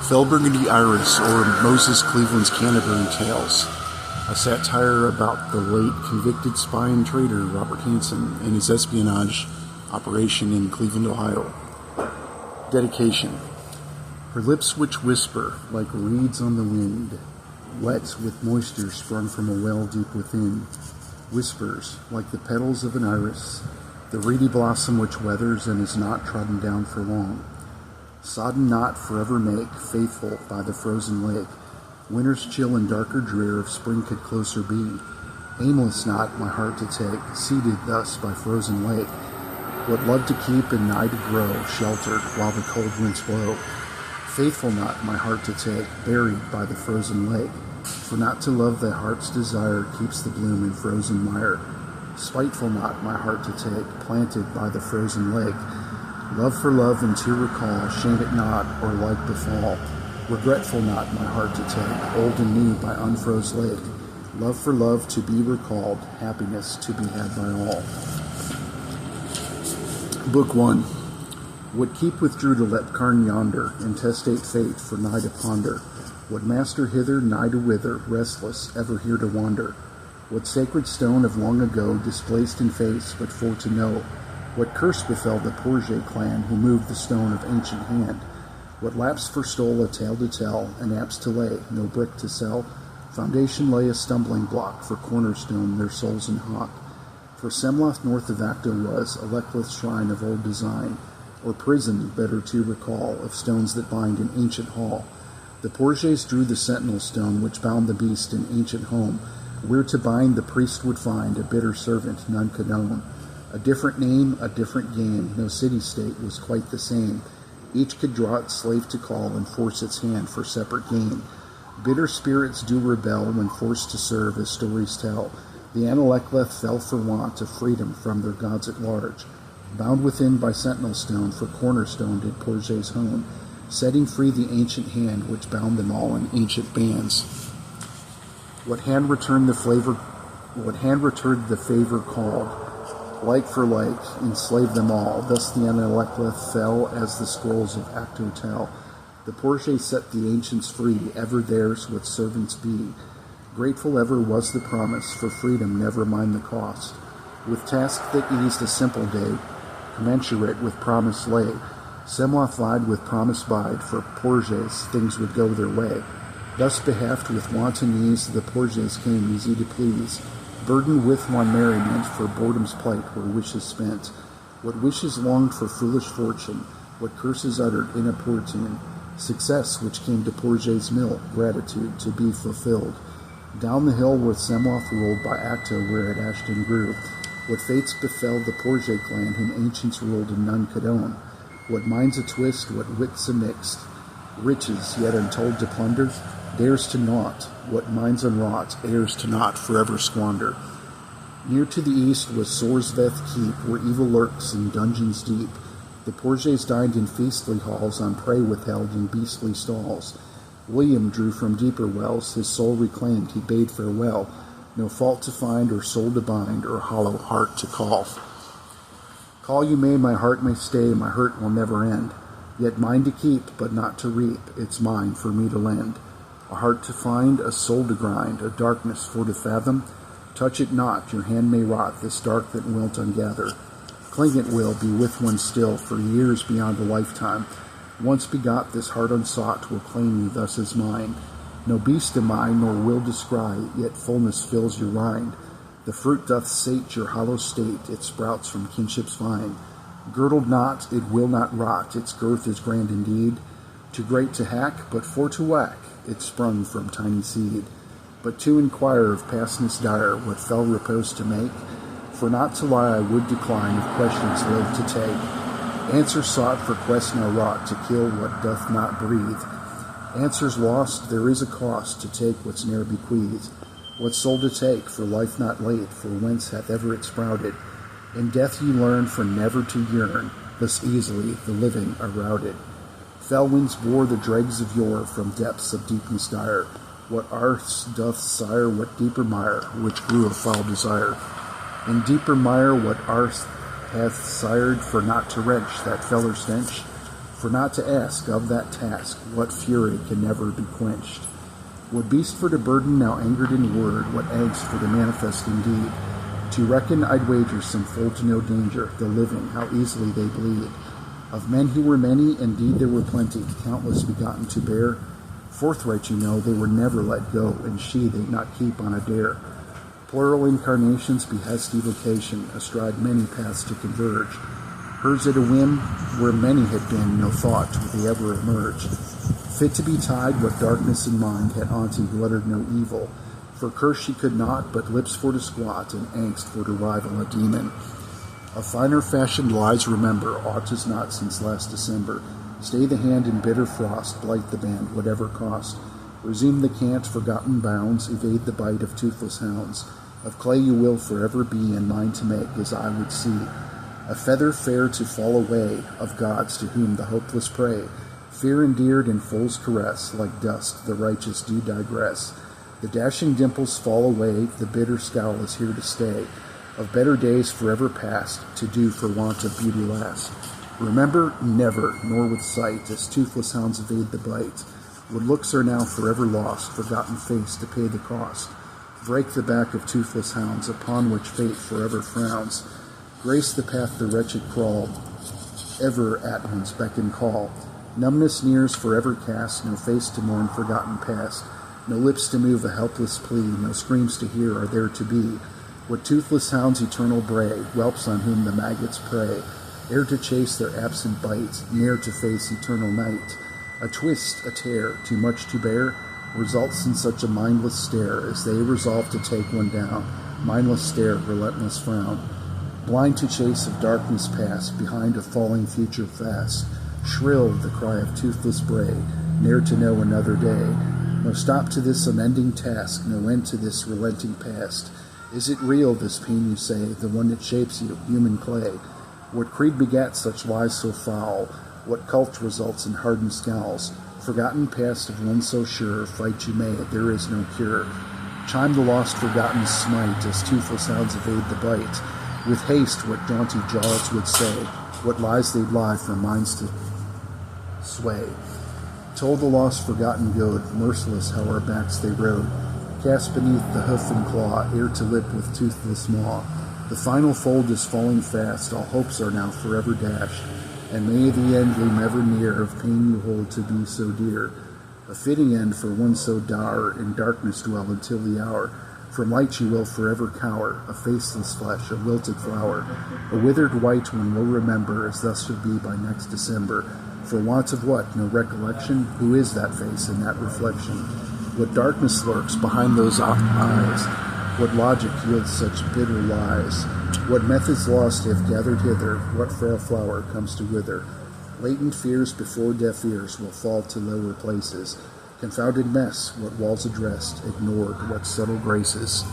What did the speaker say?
Fell Burgundy Iris, or Moses Cleveland's Canterbury Tales, a satire about the late convicted spy and traitor Robert Hanssen and his espionage operation in Cleveland, Ohio. Dedication. Her lips which whisper like reeds on the wind, wet with moisture sprung from a well deep within, whispers like the petals of an iris, the reedy blossom which weathers and is not trodden down for long. Sodden not forever make, faithful by the frozen lake, winter's chill and darker drear if spring could closer be. Aimless not my heart to take, seated thus by frozen lake, what love to keep and nigh to grow, sheltered while the cold winds blow. Faithful not my heart to take, buried by the frozen lake, for not to love thy heart's desire keeps the bloom in frozen mire. Spiteful not my heart to take, planted by the frozen lake, love for love and to recall, shame it not or like befall. Regretful not my heart to take, old and new by unfroze lake, love for love to be recalled, happiness to be had by all. Book 1. What keep withdrew to Lepcarn yonder, intestate fate for nigh to ponder, what master hither, nigh to wither, restless, ever here to wander, what sacred stone of long ago displaced in face, but for to know, what curse befell the Bourget clan who moved the stone of ancient hand, what lapse forestole a tale to tell, and apps to lay, no brick to sell, foundation lay a stumbling block, for cornerstone their souls in hawk. For Semloth north of Acto was a Leckleth shrine of old design, or prison, better to recall, of stones that bind an ancient hall. The Bourgets drew the sentinel stone which bound the beast in ancient home, where to bind the priest would find a bitter servant none could own. A different name, a different game, no city-state was quite the same. Each could draw its slave to call and force its hand for separate gain. Bitter spirits do rebel when forced to serve, as stories tell. The Analechleth fell for want of freedom from their gods at large. Bound within by sentinel stone, for cornerstone did Bourget's hone, setting free the ancient hand which bound them all in ancient bands. What hand returned the favor called, like for like, enslaved them all. Thus the Analechleth fell, as the scrolls of Acto tell. The Bourget set the ancients free, ever theirs would servants be. Grateful ever was the promise, for freedom never mind the cost. With task that eased a simple day, commensurate with promise lay. Semloth vied with promise bide, for Bourgets things would go their way. Thus behalfed with wanton ease, the Bourgets came easy to please, burdened with one merriment, for boredom's plight were wishes spent. What wishes longed for foolish fortune, what curses uttered inopportune, success which came to Bourget's mill, gratitude to be fulfilled. Down the hill where Semloth ruled, by Acto where at Ashton grew, what fates befell the Bourget clan whom ancients ruled and none could own. What minds a twist, what wits a mixed, riches yet untold to plunder, dares to naught, what minds unwrought, heirs to naught forever squander. Near to the east was Sorsveth keep, where evil lurks in dungeons deep. The Bourgets dined in feastly halls, on prey withheld in beastly stalls. William drew from deeper wells, his soul reclaimed, he bade farewell, no fault to find, or soul to bind, or hollow heart to call. Call you may, my heart may stay, my hurt will never end, yet mine to keep, but not to reap, it's mine for me to lend. A heart to find, a soul to grind, a darkness for to fathom, touch it not, your hand may rot, this dark that wilt ungather. Cling it will, be with one still, for years beyond a lifetime. Once begot, this heart unsought will claim you thus as mine. No beast am I, nor will descry, yet fullness fills your rind. The fruit doth sate your hollow state, it sprouts from kinship's vine. Girdled not, it will not rot, its girth is grand indeed. Too great to hack, but for to whack, it sprung from tiny seed. But to inquire of pastness dire, what fell repose to make, for not to lie I would decline, of questions live to take. Answer sought for quest now wrought, to kill what doth not breathe. Answers lost, there is a cost, to take what's ne'er bequeathed. What soul to take, for life not late, for whence hath ever it sprouted? In death ye learn, for never to yearn, thus easily the living are routed. Fell winds bore the dregs of yore, from depths of deepness dire. What arse doth sire, what deeper mire, which grew of foul desire? In deeper mire what arse hath sired, for not to wrench that feller stench, For not to ask of that task, what fury can never be quenched? What beast for the burden now angered in word, what angst for the manifest indeed? To reckon I'd wager some fold to no danger, the living, how easily they bleed. Of men who were many, indeed there were plenty, countless begotten to bear. Forthright, you know, they were never let go, and she they'd not keep on a dare. Plural incarnations, behest, evocation, astride many paths to converge. Hers at a whim, where many had been, no thought would they ever emerge. Fit to be tied, what darkness in mind had auntie who uttered no evil. For curse she could not, but lips for to squat, and angst for to rival a demon. A finer fashioned lies remember, aught is not since last December. Stay the hand in bitter frost, blight the band, whatever cost. Resume the cant, forgotten bounds, evade the bite of toothless hounds. Of clay you will forever be, and mine to make, as I would see. A feather fair to fall away, of gods to whom the hopeless pray. Fear endeared in fool's caress, like dust the righteous do digress. The dashing dimples fall away, the bitter scowl is here to stay. Of better days forever past, to do for want of beauty last. Remember, never, nor with sight, as toothless hounds evade the bite. What looks are now forever lost, forgotten face to pay the cost. Break the back of toothless hounds, upon which fate forever frowns. Grace the path the wretched crawl, ever at one's beck and call. Numbness nears forever cast, no face to mourn forgotten past. No lips to move a helpless plea, no screams to hear are there to be. What toothless hounds eternal bray, whelps on whom the maggots prey, ere to chase their absent bite, ne'er to face eternal night. A twist, a tear, too much to bear, results in such a mindless stare, as they resolve to take one down. Mindless stare, relentless frown. Blind to chase of darkness past, behind a falling future fast. Shrill the cry of toothless bray, ne'er to know another day. No stop to this unending task, no end to this relenting past. Is it real, this pain you say, the one that shapes you, human clay? What creed begat such lies so foul? What cult results in hardened scowls? Forgotten past of one so sure, fight you may, there is no cure. Chime the lost forgotten smite, as toothless hounds evade the bite. With haste what jaunty jaws would say, what lies they'd lie for minds to sway. Told the lost forgotten goad, merciless how our backs they rode. Cast beneath the hoof and claw, ere to lip with toothless maw. The final fold is falling fast, all hopes are now forever dashed. And may the end loom ever near, of pain you hold to be so dear. A fitting end for one so dour, in darkness dwell until the hour. From light you will forever cower, a faceless flesh, a wilted flower. A withered white one will remember, as thus shall be by next December. For want of what? No recollection? Who is that face and that reflection? What darkness lurks behind those eyes? What logic yields such bitter lies? What methods lost have gathered hither? What frail flower comes to wither? Latent fears before deaf ears will fall to lower places. Confounded mess, what walls addressed, ignored, what subtle graces.